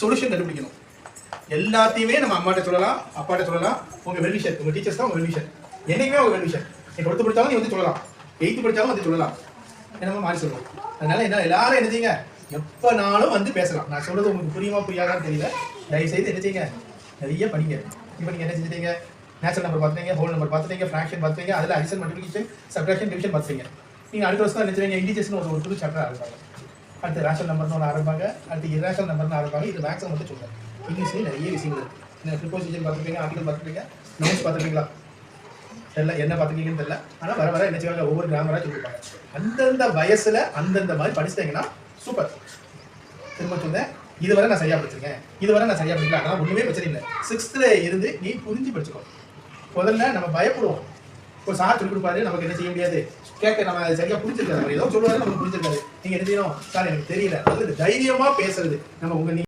Solution கண்டுபிடிக்கணும். எல்லாத்தையுமே நம்ம அம்மாட்ட சொல்லலாம், அப்பாட்ட சொல்லலாம். உங்க வெல்விஷர், உங்க டீச்சர்ஸ் தான் உங்க வெல்விஷர். என்னைக்குமே உங்க வெல்விஷர். நீ 12th படிச்சாலும் நீ வந்து சொல்லலாம், 8th படிச்சாலும் வந்து சொல்லலாம். என்னமோ மாறி சொல்லுவோம். அதனால என்ன எல்லாரும் என்ன செய்யுங்க, எப்பனாலும் வந்து பேசலாம். நான் சொல்றது உங்களுக்கு புரியுமா புரியாதான்னு தெரியல. தயவு செய்து என்ன செய்யுங்க, நிறைய படிங்க. இப்போ நீங்க என்ன செஞ்சுட்டீங்க, நேச்சுரல் நம்பர் பார்த்துட்டீங்க, ஹோல் நம்பர் பார்த்துட்டீங்க, ஃப்ராக்ஷன் பார்த்துட்டீங்க, அதில் அடிஷன், மல்டிப்ளிகேஷன், சப்ட்ராக்ஷன், டிவிஷன் பார்த்துட்டீங்க. நீங்கள் அடுத்த வருஷம் என்ன செய்வீங்க, இண்டிஜெஸ்னு ஒரு புது சாப்டர் ஆரம்பிப்பாங்க. அடுத்து ரேஷனல் நம்பர்னு ஒன்று ஆரம்பிப்பாங்க, அடுத்து இரேஷனல் நம்பர்னு ஆரம்பிப்பாங்க. இது மேக்ஸிமம் வந்து சொல்லுங்கள். இங்கிலீஷ்லேயும் நிறைய விஷயங்கள் இருக்குது. நீங்கள் ப்ரிப்போசிஷன் பார்த்துருப்பீங்க, ஆர்டிகல் பார்த்துருப்பீங்க, நோட்ஸ் பார்த்துருப்பீங்களா தெரியல, என்ன பார்த்துருக்கீங்கன்னு தெரியல. ஆனால் வர என்ன செய்வாங்க, ஒவ்வொரு கிராமராக சொல்லியிருப்பாங்க. அந்தந்த வயசில் அந்தந்த மாதிரி படிச்சிட்டிங்கன்னா சூப்பர். திரும்ப சொன்னேன், இதுவரை நான் சரியா படிச்சிருக்கேன், இதுவரை நான் சரியா படிக்கல, அதெல்லாம் ஒன்றுமே பிரச்சனை இல்லை. 6th இருந்து நீ புரிஞ்சு படிச்சுக்கோ. முதல்ல நம்ம பயப்படுவோம். இப்போ சார் சொல்லி கொடுப்பாரு, நமக்கு என்ன செய்ய முடியாது, கேட்க நம்ம சரியா புரிஞ்சிருக்காது, ஏதோ சொல்லுவாரு நமக்கு புரிஞ்சிருக்காது. நீங்க என்ன செய்யணும், சார் எனக்கு தெரியல, அது தைரியமா பேசுறது. நம்ம உங்க